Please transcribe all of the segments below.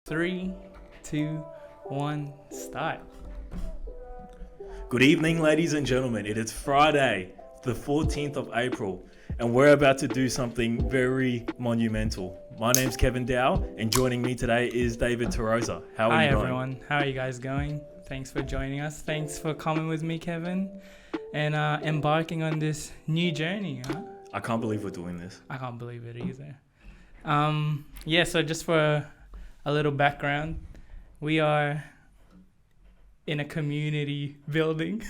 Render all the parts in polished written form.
Three, two, one, start. Good evening, ladies and gentlemen. It is Friday, the 14th of April, and we're about to do something very monumental. My name's Kevin Dow, and joining me today is David Tarosa. How are Hi you going? everyone, how are you guys going? Thanks for joining us. Thanks for coming with me, Kevin, and embarking on this new journey. Huh? I can't believe we're doing this. I can't believe it either. So just for a little background, we are in a community building,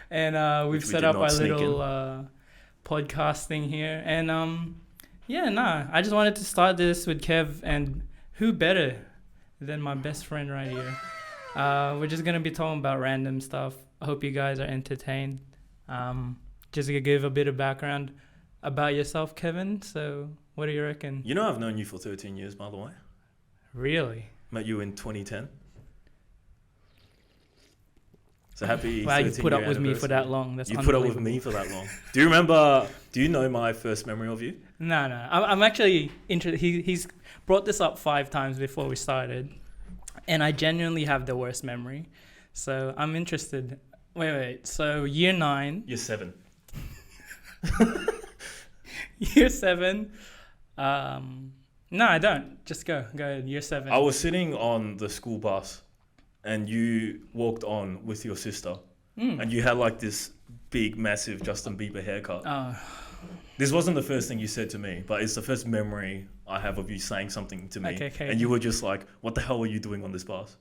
and we've Which we set did up not our sneak little podcast thing here. And I just wanted to start this with Kev, and who better than my best friend right here. We're just gonna be talking about random stuff. I hope you guys are entertained. Just to give a bit of background about yourself, Kevin. So, what do you reckon? You know I've known you for 13 years, by the way. Really? Met you in 2010. So happy Wow, you 13 put up year with me for that anniversary. long. That's You put up with unbelievable. me for that long. Do you know my first memory of you? No. I'm actually interested. He's brought this up 5 times before we started, and I genuinely have the worst memory. So I'm interested. Wait. So year 9, You're 7. year 7. No, I don't. Just go. Go ahead. Year 7. I was sitting on the school bus and you walked on with your sister and you had like this big, massive Justin Bieber haircut. Oh, This wasn't the first thing you said to me, but it's the first memory I have of you saying something to me. Okay. And you were just like, what the hell are you doing on this bus?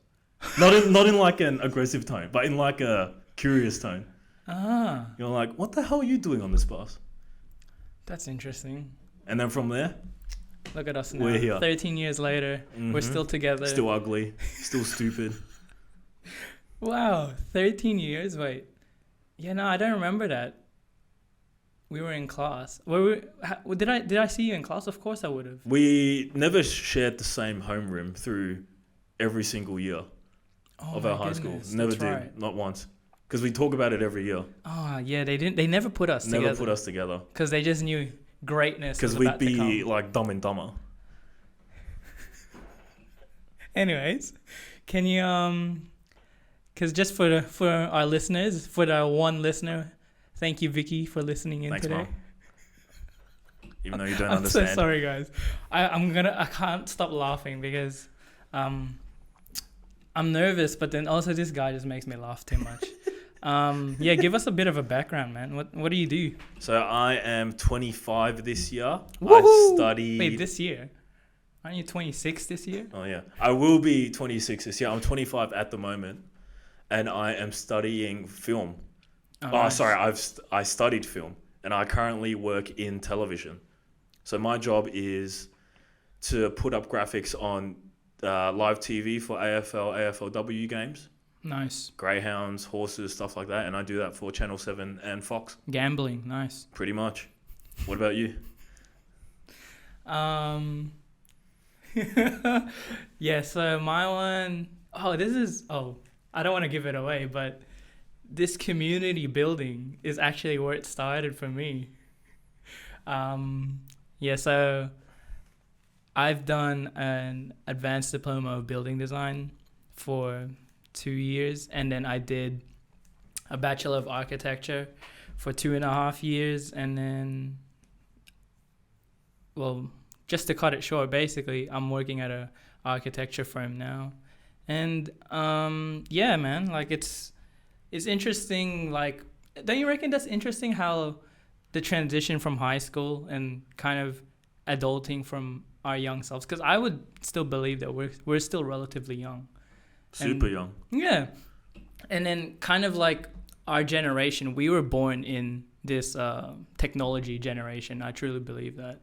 Not in like an aggressive tone, but in like a curious tone. You're like, what the hell are you doing on this bus? that's interesting. And then from there, Look at us now. We're here. 13 years later, we're still together. still ugly, still stupid. Wow, 13 years? Wait. Yeah, no, I don't remember that. We were in class. Did I see you in class? Of course I would have. We never shared the same homeroom through every single year of our high school. Never That's did, right. not once. Because we talk about it every year. Oh, yeah, they didn't. They never put us Never together. put us together. Because they just knew greatness was Because we'd about to come. be like Dumb and Dumber. Anyways, can you because just for our listeners, for the one listener, thank you, Vicky, for listening in Thanks, today. Mom. Even though you don't I'm understand. so sorry, guys. I can't stop laughing because I'm nervous, but then also this guy just makes me laugh too much. Give us a bit of a background, man. What do you do? So I am 25 this year. Woohoo! I studied... Wait, this year? Aren't you 26 this year? Oh, yeah. I will be 26 this year. I'm 25 at the moment. And I am studying film. Nice. Sorry. I studied film. And I currently work in television. So my job is to put up graphics on live TV for AFL, AFLW games. Nice. Greyhounds, horses, stuff like that. And I do that for Channel 7 and Fox. Gambling, nice. Pretty much. What about you? So my one, I don't want to give it away, but this community building is actually where it started for me. So I've done an advanced diploma of building design for 2 years, and then I did a bachelor of architecture for 2.5 years, and then, just to cut it short, basically, I'm working at a architecture firm now. And man, like it's interesting. Like, don't you reckon that's interesting how the transition from high school and kind of adulting from our young selves? Because I would still believe that we're still relatively young. Super young. Yeah. And then kind of like our generation, we were born in this technology generation. I truly believe that.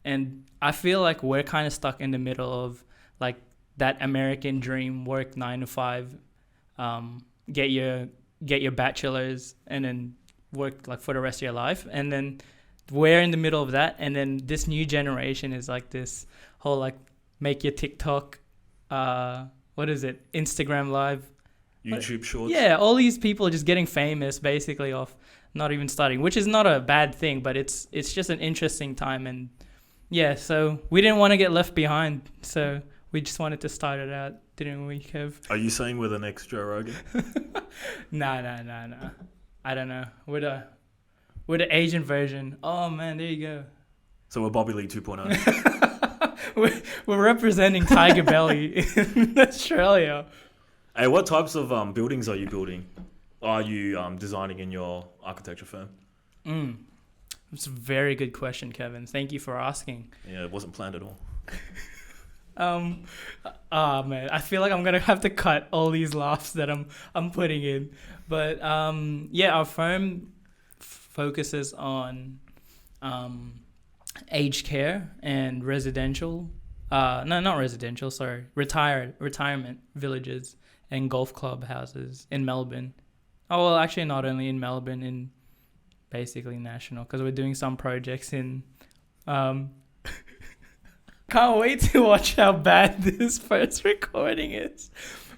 And I feel like we're kind of stuck in the middle of like that American dream, work 9 to 5, get your bachelor's, and then work like for the rest of your life. And then we're in the middle of that. And then this new generation is like this whole like make your TikTok, Instagram Live. YouTube Shorts. Yeah, all these people are just getting famous basically off not even studying, which is not a bad thing, but it's just an interesting time. And Yeah, so we didn't want to get left behind, so we just wanted to start it out, didn't we, Kev? Are you saying we're the next Joe Rogan? Nah. I don't know. We're the Asian version. Oh man, there you go. So we're Bobby Lee 2.0. We're representing Tiger Belly in Australia. Hey, what types of buildings are you building? Are you designing in your architecture firm? It's a very good question, Kevin. Thank you for asking. Yeah, it wasn't planned at all. Man, I feel like I'm gonna have to cut all these laughs that I'm putting in. But yeah, our firm focuses on aged care and residential. No, not residential. Sorry, retirement villages and golf club houses in Melbourne. Oh well, actually, not only in Melbourne, in basically national, because we're doing some projects in. Can't wait to watch how bad this first recording is.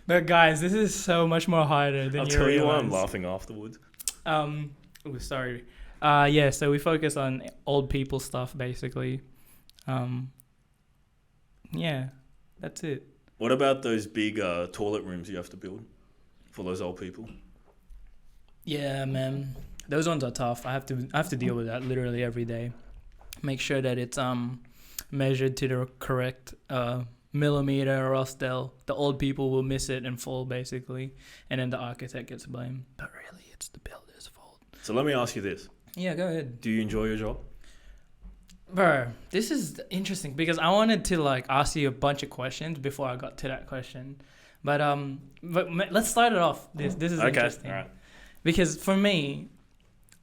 But guys, this is so much more harder than I'll you tell you why realize. I'm laughing afterwards. Sorry. Yeah, so we focus on old people stuff, basically. Yeah, that's it. What about those big toilet rooms you have to build for those old people? Yeah, man. Those ones are tough. I have to deal with that literally every day. Make sure that it's measured to the correct millimeter, or else the old people will miss it and fall, basically, and then the architect gets blamed. But really, it's the builder's fault. So let me ask you this. Yeah, go ahead. Do you enjoy your job? Bro, this is interesting because I wanted to ask you a bunch of questions before I got to that question. But let's start it off. This is Okay, interesting. all right. Because for me,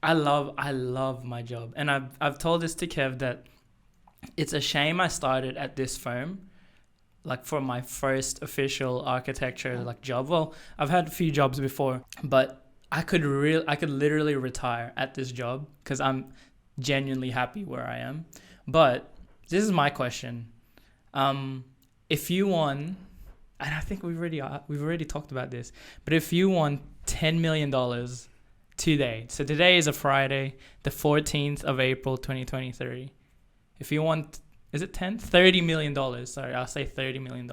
I love my job. And I've told this to Kev that it's a shame I started at this firm, for my first official architecture job. Well, I've had a few jobs before, but I could literally retire at this job because I'm genuinely happy where I am. But this is my question. If you won, and I think we've already talked about this, but if you won $10 million today, so today is a Friday, the 14th of April, 2023. If you want, is it $30 million? Sorry, I'll say $30 million.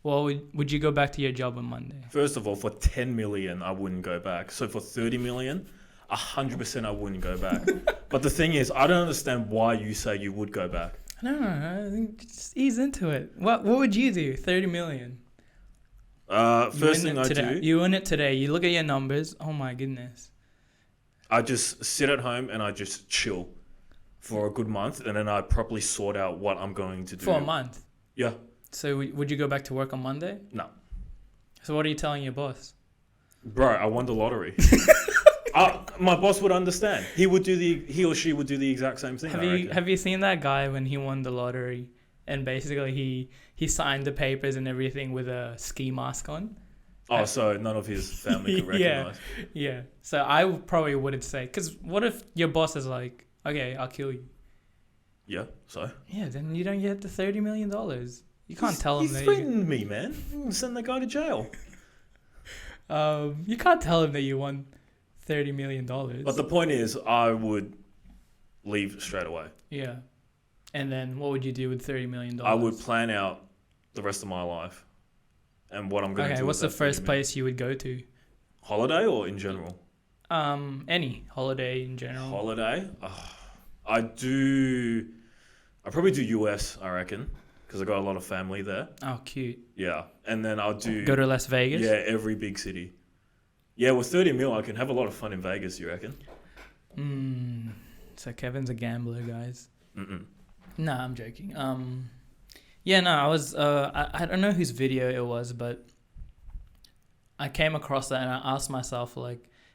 Well, would you go back to your job on Monday? First of all, for 10 million, I wouldn't go back. So for 30 million, 100% I wouldn't go back. But the thing is, I don't understand why you say you would go back. No, just ease into it. What would you do? 30 million. First thing I do, You win it today. You look at your numbers. Oh my goodness. I just sit at home and I just chill for a good month, and then I properly sort out what I'm going to do. For a month? Yeah. So would you go back to work on Monday? No. So what are you telling your boss? Bro, I won the lottery. My boss would understand. He or she would do the exact same thing. Have you seen that guy when he won the lottery and basically he signed the papers and everything with a ski mask on? Oh, so none of his family could recognize. Yeah. So I probably wouldn't say, because what if your boss is like, okay, I'll kill you. Yeah, so? Yeah, then you don't get the $30 million. You can't tell him He's that threatened me, man. Send that guy to jail. you can't tell him that you won $30 million. But the point is, I would leave straight away. Yeah. And then what would you do with $30 million? I would plan out the rest of my life and what I'm going to do. Okay, what's the with that first 30 million. place you would go to? Holiday or in general? Any holiday in general. Holiday? I probably do US, I reckon, because I got a lot of family there. Oh, cute. Yeah. And then I'll do... Go to Las Vegas? Yeah, every big city. Yeah, with 30 mil, I can have a lot of fun in Vegas, you reckon? So Kevin's a gambler, guys. Mm-mm. Nah, I'm joking. Yeah, no, I was, I don't know whose video it was, but I came across that and I asked myself,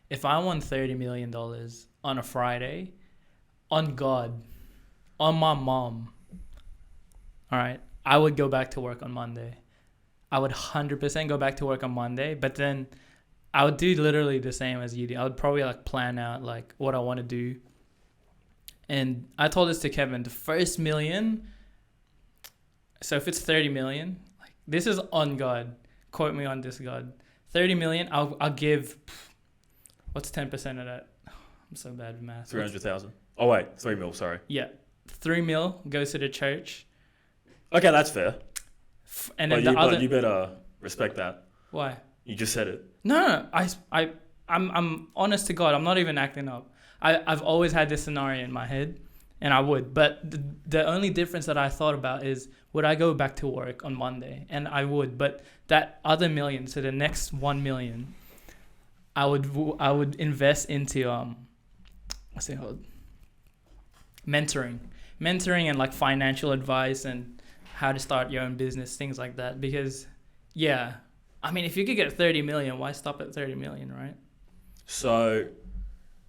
if I won $30 million on a Friday, on God, on my mom, all right, I would go back to work on Monday. I would 100% go back to work on Monday, but then I would do literally the same as you do. I would probably plan out what I want to do. And I told this to Kevin, the first million. So if it's 30 million, this is on God. Quote me on this, God. 30 million, I'll give, what's 10% of that? I'm so bad with math. 300,000. Oh, wait, 3 mil, sorry. Yeah. 3 mil goes to the church, Okay, that's fair. and But then the other. you better respect that. Why? You just said it. No, I'm honest to God. I'm not even acting up. I've always had this scenario in my head, and I would. But the only difference that I thought about is, would I go back to work on Monday? And I would. But that other million, so the next 1 million, I would invest into what's it called? Mentoring and like financial advice and how to start your own business, things like that. Because yeah, I mean, if you could get 30 million, why stop at 30 million, right? So,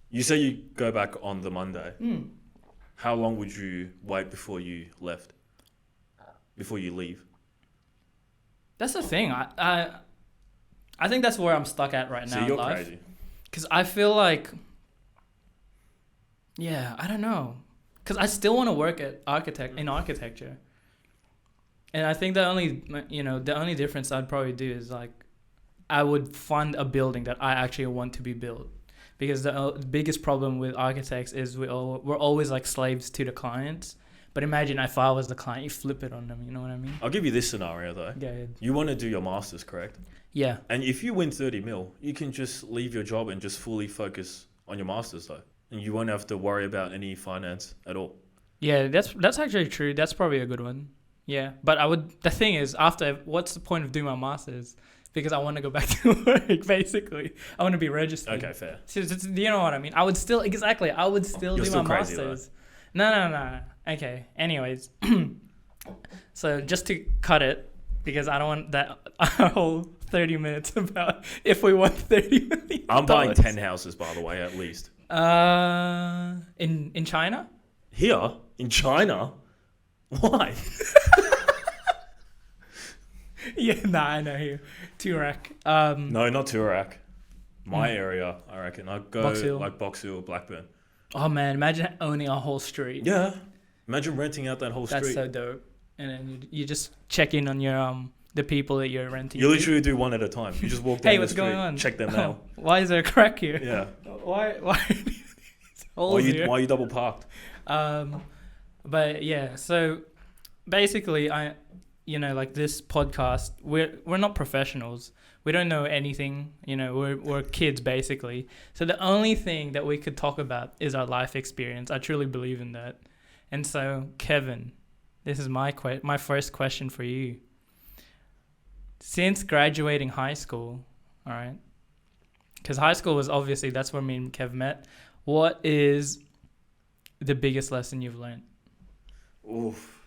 you say you go back on the Monday. How long would you wait before you left? Before you leave? That's the thing. I think that's where I'm stuck at right now See, you're in life. crazy. Because I feel like, yeah, I don't know. Because I still want to work in architecture. And I think the only difference I'd probably do is like, I would fund a building that I actually want to be built. Because the biggest problem with architects is we're always like slaves to the clients. But imagine if I was the client, you flip it on them. You know what I mean? I'll give you this scenario though. Yeah. You want to do your masters, correct? Yeah. And if you win 30 mil, you can just leave your job and just fully focus on your masters though. And you won't have to worry about any finance at all. Yeah, that's actually true. That's probably a good one. Yeah, but the thing is, what's the point of doing my masters? Because I want to go back to work, basically. I want to be registered. Okay, fair. So, do you know what I mean? I would still You're do my still crazy, masters. No. Okay, anyways. So just to cut it, because I don't want that whole 30 minutes about if we won 30 million. I'm buying 10 houses, by the way, at least. In China? Here? In China? Why? Yeah, I know you. Turak. No, not Turak. My area, I reckon. I'd go Box Hill. like Box Hill or Blackburn. Oh man, imagine owning a whole street. Yeah. Imagine renting out that whole street. That's so dope. And then you just check in on your the people that you're renting. You to. literally do one at a time. You just walk down Hey, the what's street, going on? check them out. Why is there a crack here? Yeah. Why Why holes here? are you double parked? But yeah, so basically like this podcast, we're not professionals. We don't know anything, we're kids basically. So the only thing that we could talk about is our life experience. I truly believe in that. And so, Kevin, this is my first question for you. Since graduating high school, all right, because high school was obviously, that's where me and Kev met. What is the biggest lesson you've learned? Oof.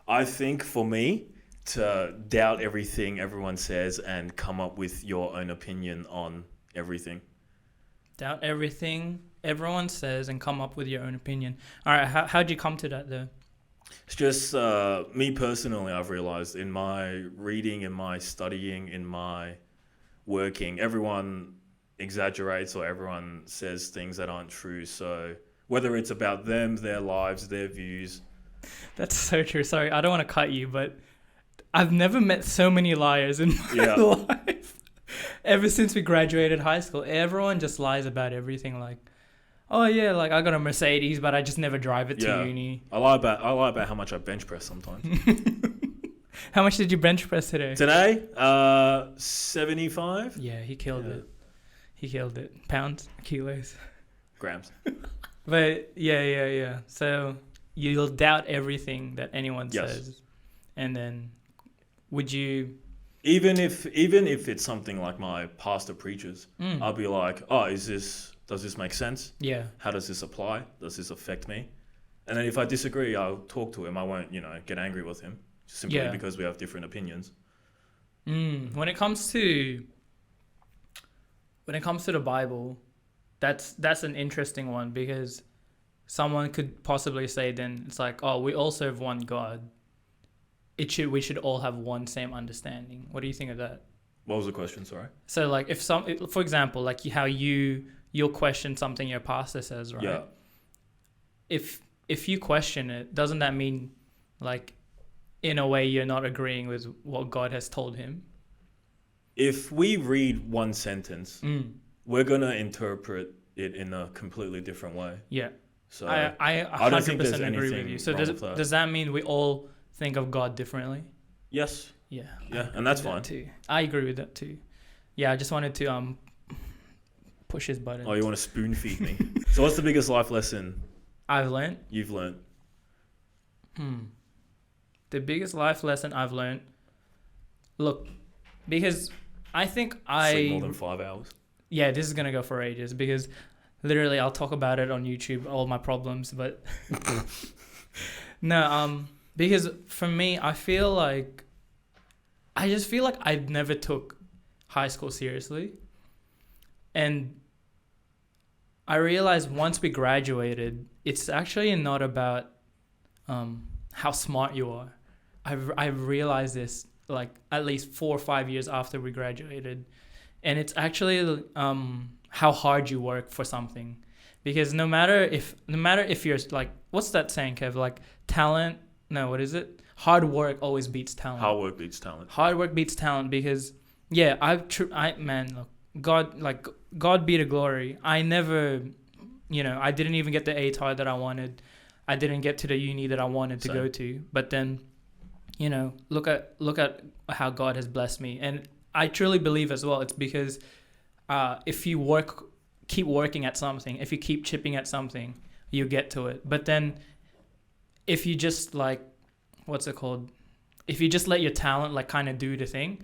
I think for me, to doubt everything everyone says and come up with your own opinion on everything. Doubt everything everyone says and come up with your own opinion. All right, how'd you come to that though? It's just me personally, I've realized in my reading, in my studying, in my working, everyone exaggerates or everyone says things that aren't true. So whether it's about them, their lives, their views. That's so true. Sorry, I don't want to cut you, but I've never met so many liars in my life. Ever since we graduated high school, everyone just lies about everything. Like, oh yeah, like I got a Mercedes, but I just never drive it to uni. I lie about how much I bench press sometimes. How much did you bench press today? Today, 75. Yeah, he killed it. He killed it. Pounds, kilos, grams. But yeah. So you'll doubt everything that anyone says, and then would you? Even if it's something like my pastor preaches, I'll be like, oh, does this make sense? Yeah. How does this apply? Does this affect me? And then if I disagree, I'll talk to him. I won't, get angry with him simply because we have different opinions. When it comes to the Bible, that's an interesting one, because someone could possibly say then it's like, oh, we all serve one God. We should all have one same understanding. What do you think of that? What was the question? Sorry. So like for example, like how you'll question something your pastor says, right? Yeah. If you question it, doesn't that mean like in a way you're not agreeing with what God has told him? If we read one sentence, we're going to interpret it in a completely different way. Yeah. So I don't think there's 100% agree with anything you. So wrong with that. does that mean we all think of God differently? yes, Yeah. yeah, I and that's agree fine. with that too. I agree with that too. Yeah, I just wanted to push his button. Oh, you want to spoon feed me? So what's the biggest life lesson I've learned. you've learned? The biggest life lesson I've learned. Look, because I think Sleep more than 5 hours. yeah, this is gonna go for ages because literally I'll talk about it on YouTube, all my problems, but no, because for me, I just feel like I never took high school seriously, and I realized once we graduated, it's actually not about how smart you are. I've realized this like at least 4 or 5 years after we graduated, and it's actually how hard you work for something, because no matter if you're like, what's that saying, Kev? Like talent, no, what is it? Hard work always beats talent. Hard work beats talent. Hard work beats talent, because yeah, look, God be the glory. I never, I didn't even get the ATAR that I wanted. I didn't get to the uni that I wanted to Same. go to. But then, look at how God has blessed me, and I truly believe as well. It's because if you keep working at something, if you keep chipping at something, you get to it. But then, if you just like, what's it called? If you just let your talent like kind of do the thing,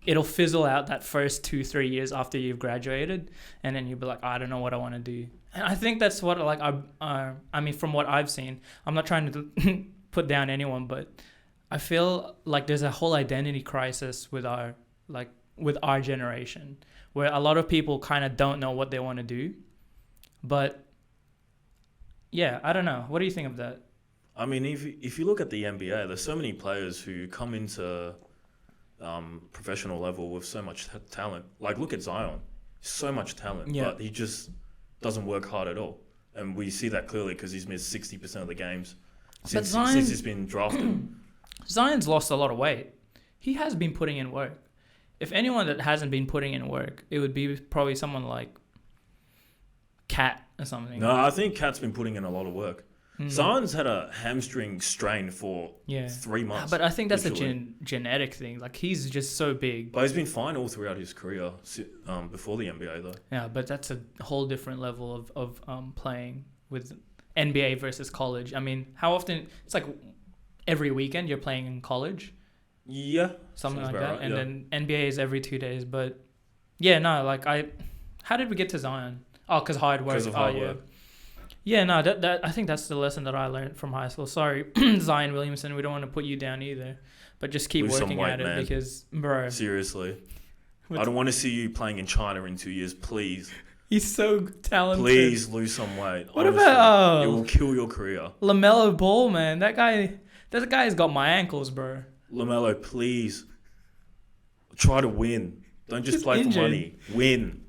it'll fizzle out that first 2-3 years after you've graduated, and then you'll be like, I don't know what I want to do. And I think that's what like I mean, from what I've seen, I'm not trying to put down anyone, but I feel like there's a whole identity crisis with our generation, where a lot of people kind of don't know what they want to do. But yeah, I don't know. What do you think of that? I mean, if you look at the NBA, there's so many players who come into professional level with so much talent. Like, look at Zion. So much talent, Yeah. but he just doesn't work hard at all. And we see that clearly because he's missed 60% of the games since he's been drafted. Zion's lost a lot of weight. He has been putting in work. If anyone that hasn't been putting in work, it would be probably someone like Cat or something. No, I think Cat's been putting in a lot of work. Mm. Zion's had a hamstring strain for 3 months. But I think that's literally. a genetic thing. Like, he's just so big. But he's been fine all throughout his career before the NBA, though. Yeah, but that's a whole different level of playing with NBA versus college. I mean, how often? It's like every weekend you're playing in college. Yeah. Something sounds like about that. right, And then NBA is every 2 days. But yeah, no, like how did we get to Zion? Oh, because hard work. Because of hard yeah. work. Yeah, no, that I think that's the lesson that I learned from high school. Sorry, Zion Williamson, we don't want to put you down either, but just keep Lose some working weight, at it, man. because, bro, Seriously. I don't want to see you playing in China in 2 years, please. he's so talented. Please lose some weight. What Honestly, about it will kill your career. LaMelo Ball, man? That guy's got my ankles, bro. LaMelo, please. Try to win. Don't just He's play injured. for money. Win.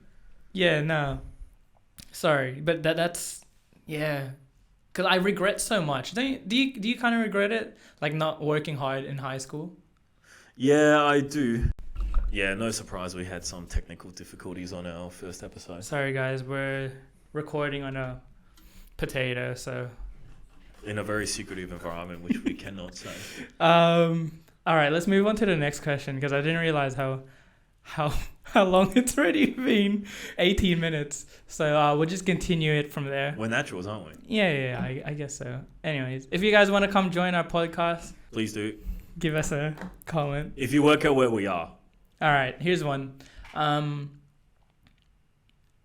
Yeah, no, sorry, but that's yeah. Cause I regret so much. Do you kind of regret it, like not working hard in high school? Yeah, I do. Yeah, no surprise we had some technical difficulties on our first episode. Sorry, guys, we're recording on a potato, so. In a very secretive environment, which we cannot say. All right, let's move on to the next question, because I didn't realize how long it's already been. 18 minutes. So we'll just continue it from there. We're naturals, aren't we? Yeah, I guess so. Anyways, if you guys want to come join our podcast, Please do. give us a comment. If you work out where we are. All right, here's one.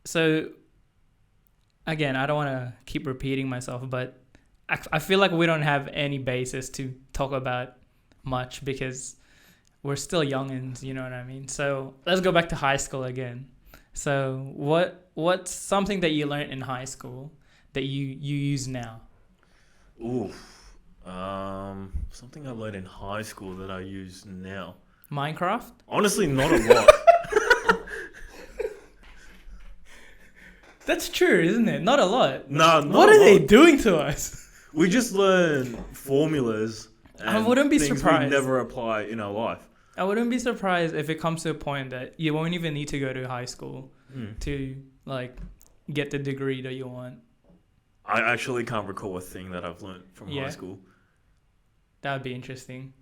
So, again, I don't want to keep repeating myself, but I feel like we don't have any basis to talk about much, because we're still youngins, you know what I mean? So let's go back to high school again. So what's something that you learned in high school that you use now? Ooh. Something I learned in high school that I use now. Minecraft? Honestly, not a lot. That's true, isn't it? Not a lot. No, not What a are they lot. doing to us? We just learn formulas. And I wouldn't be things surprised. we never apply in our life. I wouldn't be surprised if it comes to a point that you won't even need to go to high school to like get the degree that you want. I actually can't recall a thing that I've learned from Yeah. high school. That would be interesting.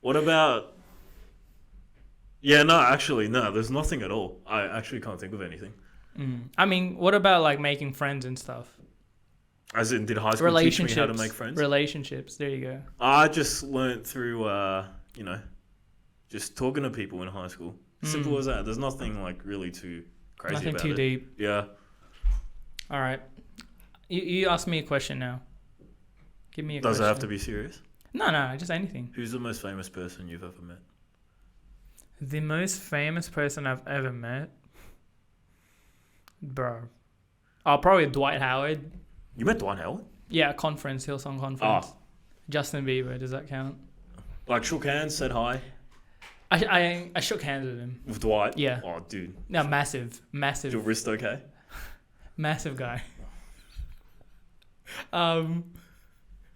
What about? Yeah, no, actually, no. There's nothing at all. I actually can't think of anything. I mean, what about like making friends and stuff? As in, did high school teach me how to make friends? Relationships. There you go. I just learned through, just talking to people in high school. Simple as that. There's nothing like really too crazy Nothing about too it. deep. Yeah. All right. You ask me a question now. Give me a Does question. it have to be serious? No, just anything. Who's the most famous person you've ever met? The most famous person I've ever met? Bro. Oh, probably Dwight Howard. You met Dwight Howard? Yeah, conference, Hillsong conference. Justin Bieber, does that count? Like shook hands, said hi I shook hands with him. with Dwight? Yeah. Oh, dude. No, massive, Is your wrist okay? massive guy.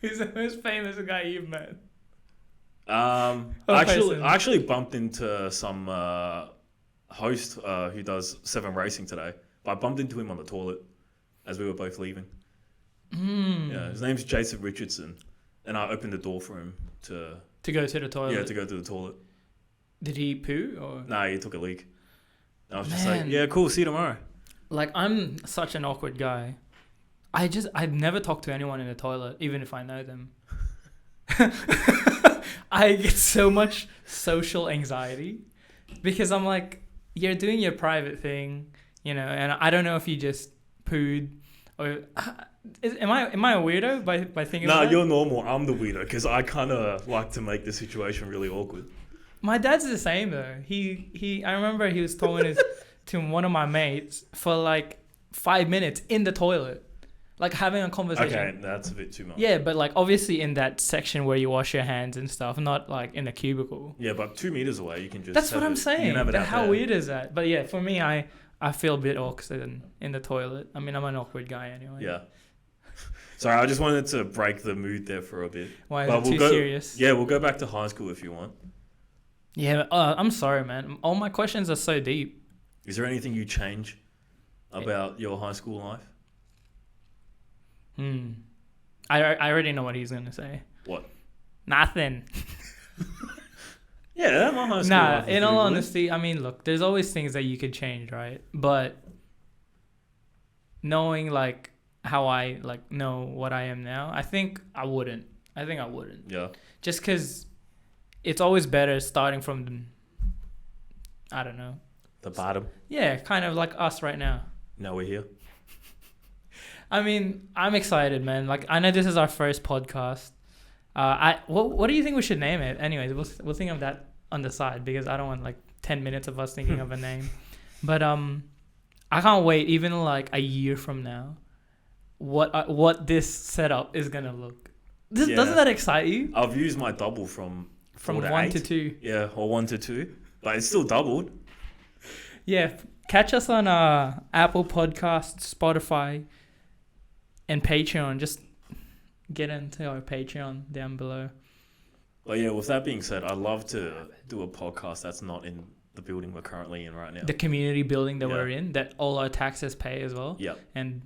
Who's the most famous guy you've met? I actually bumped into some host who does 7 Racing today. But I bumped into him on the toilet as we were both leaving. Yeah, his name's Jason Richardson, and I opened the door for him to go to the toilet. Yeah, to go to the toilet. Did he poo or? Nah, he took a leak. I was just Man. like, yeah, cool, see you tomorrow. Like, I'm such an awkward guy. I've never talked to anyone in the toilet, even if I know them. I get so much social anxiety because I'm like, you're doing your private thing, and I don't know if you just pooed or am I a weirdo by thinking? Nah, that? you're normal. I'm the weirdo because I kind of like to make the situation really awkward. My dad's the same though. I remember he was talking to one of my mates for like 5 minutes in the toilet. Like having a conversation. Okay, that's a bit too much. Yeah, but like obviously in that section where you wash your hands and stuff, not like in a cubicle. Yeah, but 2 meters away, you can just. That's what I'm You saying. can have it out How there. weird is that? But yeah, for me, I feel a bit awkward in the toilet. I mean, I'm an awkward guy anyway. Yeah. Sorry, I just wanted to break the mood there for a bit. Why is But it too serious? Yeah, we'll go back to high school if you want. Yeah, I'm sorry, man. All my questions are so deep. Is there anything you change about your high school life? I already know what he's gonna say. What? Nothing. Yeah, my high school Nah, life was in all pretty good. honesty, I mean, look, there's always things that you could change, right? But knowing like how I like know what I am now, I think I wouldn't. Yeah. Just because it's always better starting from, I don't know. The bottom. Yeah, kind of like us right now. Now we're here. I mean, I'm excited, man. Like, I know this is our first podcast. What do you think we should name it? Anyways, we'll think of that on the side because I don't want like 10 minutes of us thinking of a name. But I can't wait even like a year from now what this setup is gonna look. Yeah. Doesn't that excite you? I've used my double from 4 to 1 8. to 2. Yeah, or 1 to 2, but it's still doubled. Yeah, catch us on Apple Podcasts, Spotify, and Patreon. Just get into our Patreon down below. But yeah, with that being said, I'd love to do a podcast that's not in the building we're currently in right now. The community building that Yeah. we're in, that all our taxes pay as well. Yeah. And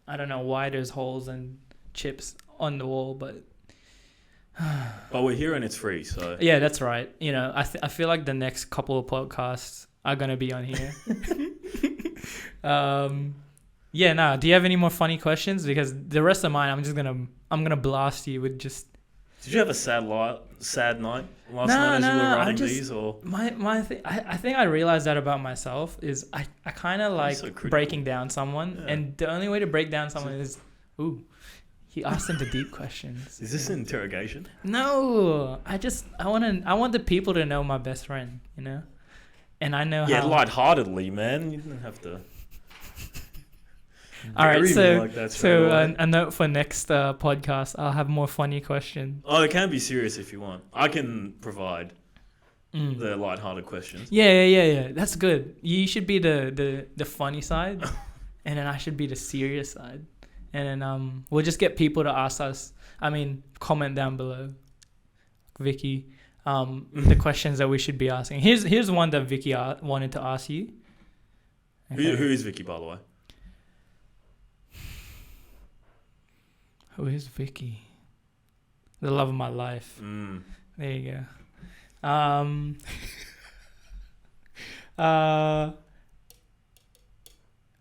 I don't know why there's holes and chips on the wall, but But we're here and it's free, so. yeah, that's right. I feel like the next couple of podcasts are gonna be on here. Yeah, no. Do you have any more funny questions? Because the rest of mine, I'm gonna blast you with just. Did you have a sad night last No, night as no, you were no, writing I just- these, or? I think I realized that about myself is I kind of like so critical. breaking down someone, Yeah. and the only way to break down someone is, he asked them the deep questions. Is this an interrogation? No, I want the people to know my best friend, and I know Yeah, how. lightheartedly, man. You didn't have to. All right, bury me so like that straight away. a note for next podcast. I'll have more funny questions. Oh, it can be serious if you want. I can provide Mm. the lighthearted questions. Yeah. That's good. You should be the funny side, and then I should be the serious side, and then we'll just get people to ask us. Comment down below, Vicky, the questions that we should be asking. Here's one that Vicky wanted to ask you. Who is Vicky, by the way? Who is Vicky? The love of my life. There you go.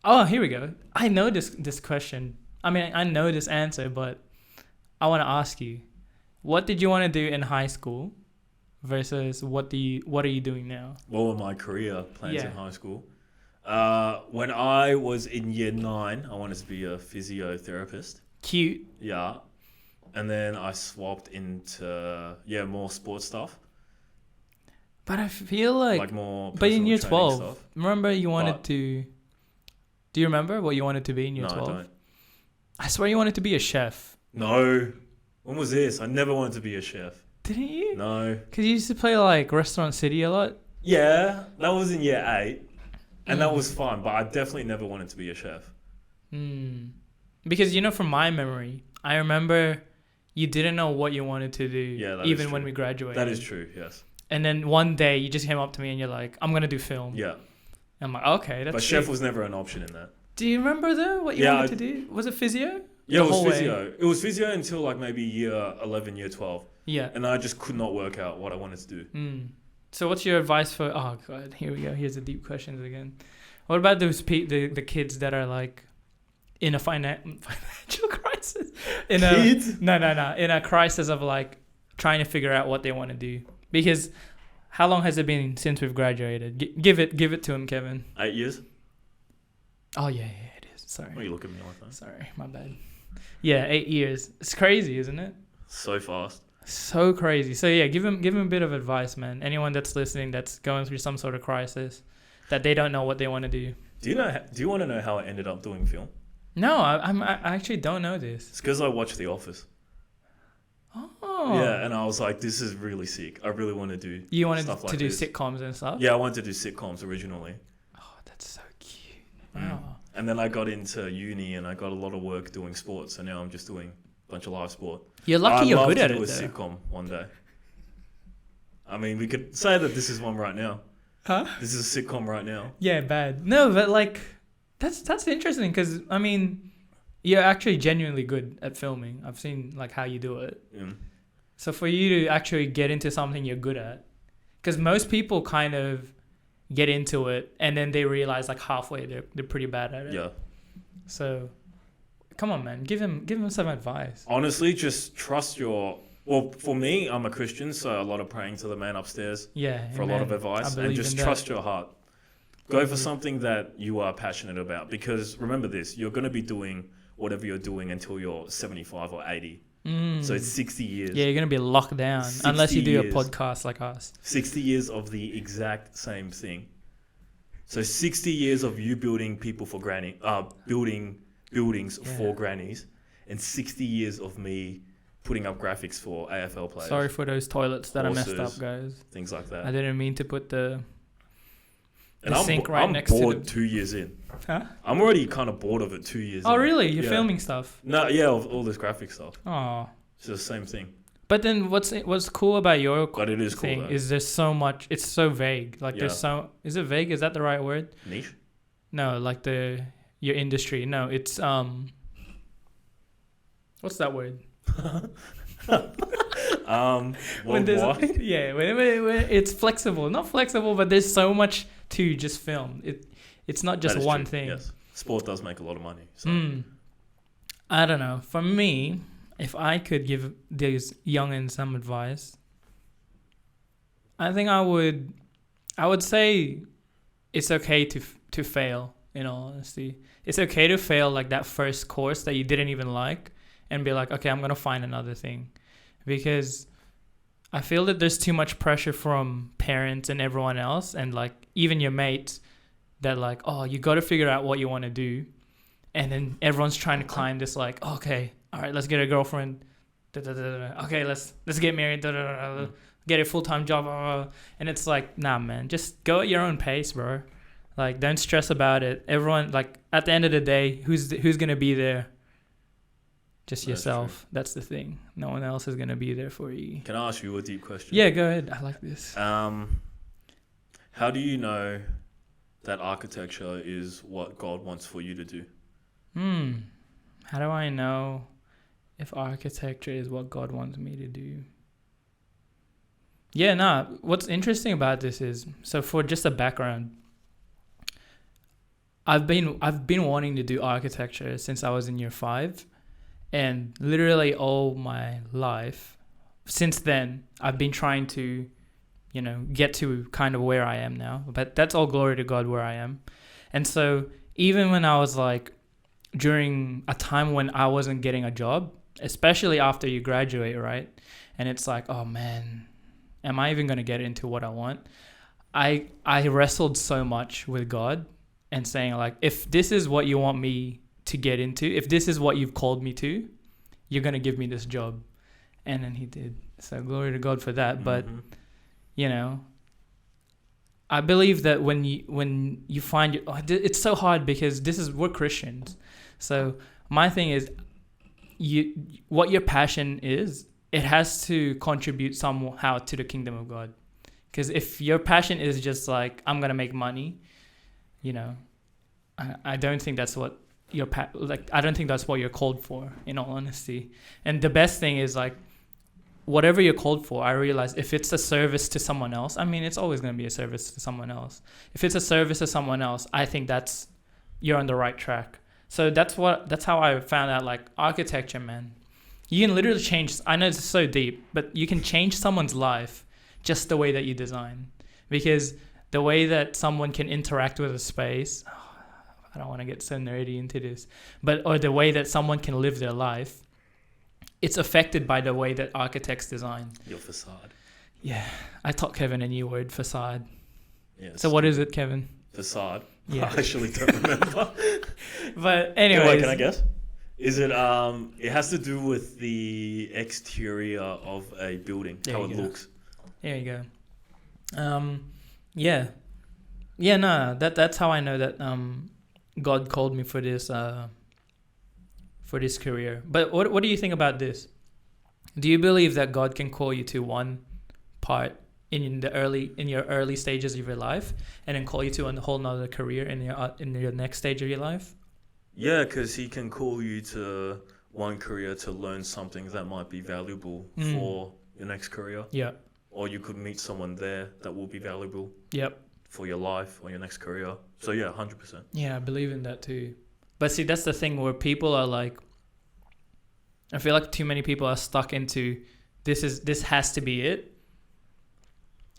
Oh, here we go. I know this question. I mean, I know this answer, but I want to ask you, what did you want to do in high school versus what are you doing now? What were my career plans Yeah. in high school? When I was in year 9, I wanted to be a physiotherapist. Cute. Yeah. And then I swapped into, more sports stuff. But I feel like more but in personal year training 12, stuff. remember you wanted But- to... Do you remember what you wanted to be in year No, 12? I don't. I swear you wanted to be a chef. No. When was this? I never wanted to be a chef. Didn't you? No. Because you used to play like Restaurant City a lot. Yeah, that was in year 8. And that Mm. was fun, but I definitely never wanted to be a chef. Because, from my memory, I remember you didn't know what you wanted to do Yeah, that is even when true. we graduated. That is true, yes. And then one day you just came up to me and you're like, I'm going to do film. Yeah. I'm like, okay, that's But sick. chef was never an option in that. Do you remember though what you Yeah, wanted to do? Was it physio? Yeah, The it was whole way? physio. It was physio until like maybe year 11, year 12. Yeah. And I just could not work out what I wanted to do. So what's your advice for... Oh, God, here we go. Here's the deep questions again. What about those the kids that are like in a financial crisis? Kids? No. In a crisis of like trying to figure out what they want to do. Because how long has it been since we've graduated? Give it to him, Kevin. 8 years? Oh, yeah, it is. Sorry. Why are you looking at me like that? Sorry, my bad. Yeah, 8 years. It's crazy, isn't it? So fast. So crazy. So yeah, give him a bit of advice, man. Anyone that's listening that's going through some sort of crisis, that they don't know what they want to do. Do you want to know how I ended up doing film? No, I actually don't know this. It's because I watched The Office. Oh. Yeah, and I was like, this is really sick. I really want to do You wanted stuff to like do this. sitcoms and stuff? Yeah, I wanted to do sitcoms originally. Oh, that's so cute. Mm. Wow. And then I got into uni and I got a lot of work doing sports. So now I'm just doing a bunch of live sport. You're lucky I'd you're love good to at do it, a though. sitcom one day. I mean, we could say that this is one right now. Huh? This is a sitcom right now. Yeah, bad. No, but like, that's interesting because, I mean, you're actually genuinely good at filming. I've seen like how you do it. Mm. So for you to actually get into something you're good at, because most people kind of get into it and then they realize like halfway they're pretty bad at it. Yeah. So, come on, man, give him some advice. Honestly, just trust your... Well, for me, I'm a Christian, so a lot of praying to the man upstairs Yeah. for a lot of amen. advice. I And believe just in that. trust your heart. Go for something that you are passionate about. Because remember this, you're going to be doing whatever you're doing until you're 75 or 80. So it's 60 years. Yeah, you're gonna be locked down 60 unless you do years. a podcast like us. 60 years of the exact same thing. So 60 years of you building people for granny, building buildings Yeah. for grannies, and 60 years of me putting up graphics for AFL players. Sorry for those toilets that I messed up, Horses. guys. Things like I that. didn't mean to put the And sink right I'm next to bored the- 2 years in. Huh? I'm already kind of bored of it 2 years Oh in. really? You're Yeah. filming stuff. No, yeah, of all this graphic stuff. Oh. It's the same thing. But then what's cool about your But it is cool thing though. is there's so much. It's so vague. Like there's Yeah. so. Is it vague? Is that the right word? Niche? No, like your industry. No, it's What's that word? When there's Worldwide? yeah, when it's flexible. Not flexible, but there's so much to just film. It's not just That is one true, thing. Yes. Sport does make a lot of money. So. I don't know. For me, if I could give these youngins some advice, I think I would say it's okay to fail. In all honesty, it's okay to fail like that first course that you didn't even like, and be like, okay, I'm gonna find another thing, because I feel that there's too much pressure from parents and everyone else, and like even your mates, that like, oh, you got to figure out what you want to do. And then everyone's trying to climb this like, okay, all right, let's get a girlfriend. Da, da, da, da. Okay, let's get married. Da, da, da, da. Get a full-time job. And it's like, nah, man, just go at your own pace, bro. Like, don't stress about it. Everyone, like, at the end of the day, who's gonna be there? Just That's yourself. true. That's the thing. No one else is gonna be there for you. Can I ask you a deep question? Yeah, go ahead. I like this. How do you know that architecture is what God wants for you to do? How do I know if architecture is what God wants me to do. Yeah, nah. What's interesting about this is, so for just a background, I've been wanting to do architecture since I was in year 5, and literally all my life since then I've been trying to, get to kind of where I am now. But that's all glory to God where I am. And so even when I was like during a time when I wasn't getting a job, especially after you graduate, right? And it's like, oh man, am I even going to get into what I want? I wrestled so much with God and saying like, if this is what you want me to get into, if this is what you've called me to, you're going to give me this job. And then he did. So glory to God for that. But, I believe that when you find it's so hard because we're Christians. So my thing is, what your passion is, it has to contribute somehow to the kingdom of God. Because if your passion is just like, I'm gonna make money, I don't think that's what I don't think that's what you're called for, in all honesty. And the best thing is like, whatever you're called for, I realize if it's a service to someone else, I mean, it's always going to be a service to someone else. If it's a service to someone else, I think you're on the right track. So that's how I found out, like, architecture, man. You can literally change, I know it's so deep, but you can change someone's life just the way that you design. Because the way that someone can interact with a space, I don't want to get so nerdy into this, or the way that someone can live their life, it's affected by the way that architects design. Your facade. Yeah. I taught Kevin a new word, facade. Yes. So what is it, Kevin? Facade. Yeah. I actually don't remember. But anyway. Can I guess? Is it, it has to do with the exterior of a building, how it looks. There you go. Yeah. Yeah, no, that's how I know that God called me for this career. But what do you think about this? Do you believe that God can call you to one part in your early stages of your life, and then call you to a whole nother career in your next stage of your life? Yeah, because he can call you to one career to learn something that might be valuable for your next career. Yeah. Or you could meet someone there that will be valuable. Yep. For your life or your next career. So yeah, 100%. Yeah, I believe in that too. But see, that's the thing where people are like, I feel like too many people are stuck into this has to be it,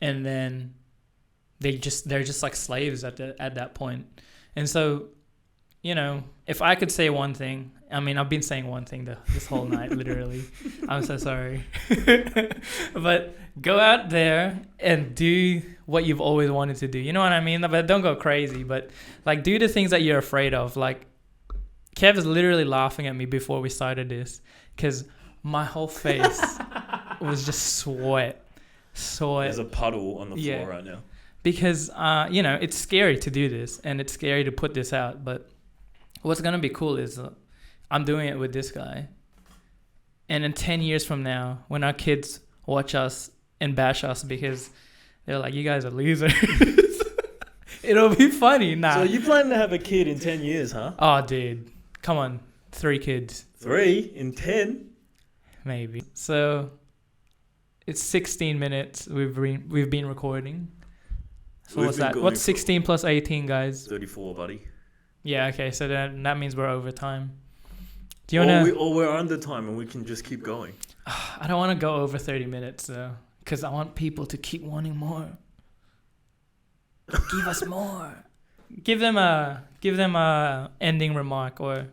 and then they're just like slaves at that point. And so, if I could say one thing, I mean, I've been saying one thing this whole night, literally. I'm so sorry. But go out there and do what you've always wanted to do. You know what I mean? But don't go crazy. But like, do the things that you're afraid of. Like, Kev is literally laughing at me before we started this because my whole face was just sweat. There's a puddle on the floor right now. Because, it's scary to do this and it's scary to put this out. But what's going to be cool is I'm doing it with this guy. And in 10 years from now, when our kids watch us and bash us because they're like, you guys are losers, it'll be funny. Nah. So you plan to have a kid in 10 years, huh? Oh, dude. Come on. 3 kids. 3 in 10? Maybe. So it's 16 minutes we've been recording. So what's that? What's 16 plus 18, guys? 34, buddy. Yeah, okay. So that means we're over time. Do you want to... Or we're under time and we can just keep going. I don't want to go over 30 minutes, though. Because I want people to keep wanting more. Give us more. Give them a ending remark or...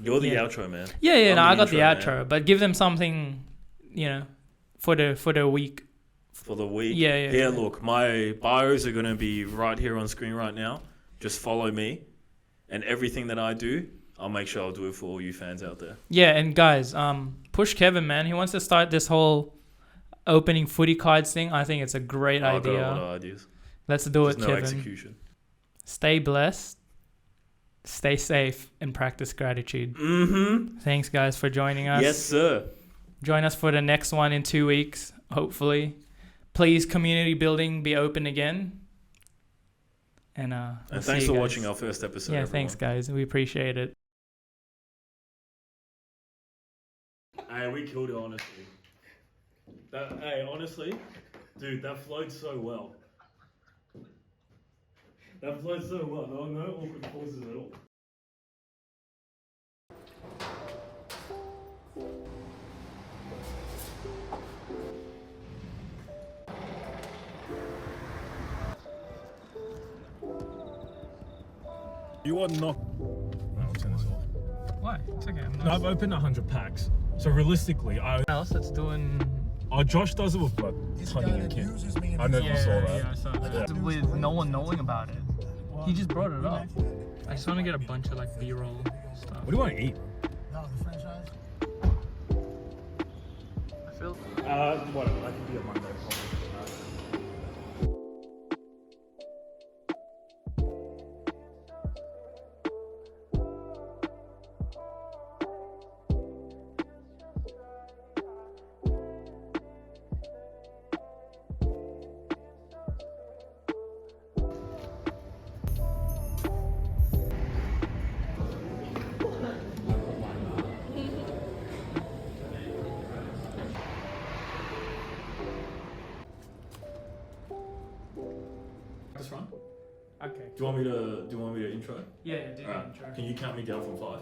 You're the outro, man. Yeah, I got the outro. Man. But give them something, for the week. For the week? Yeah. Look, my bios are going to be right here on screen right now. Just follow me. And everything that I do, I'll make sure I'll do it for all you fans out there. Yeah, and guys, push Kevin, man. He wants to start this whole opening footy cards thing. I think it's a great idea. I've got a lot of ideas. Let's do it, Kevin. No execution. Stay blessed, stay safe, and practice gratitude. Mm-hmm. Thanks, guys, for joining us. Yes, sir. Join us for the next one in 2 weeks, hopefully. Please, community building be open again. And thanks for watching our first episode. Yeah, everyone. thanks, guys. We appreciate it. Hey, we killed it, honestly. Hey, honestly, dude, that flowed so well. That flowed so well. No awkward pauses at all. You are not. No, I'll turn this off. Why? It's okay. No, I've opened 100 packs. So realistically, else that's doing. Josh does it with like Tony and Kim. I know you saw that. Yeah, I saw that. With no one knowing about it. He just brought it up. I just want to get a bunch of like B-roll stuff. What do you want to eat? No, the franchise. I feel. Whatever. That could be a Monday probably. This run? Okay. Do you want me to intro? Yeah, do Alright. intro. Can you count me down from 5?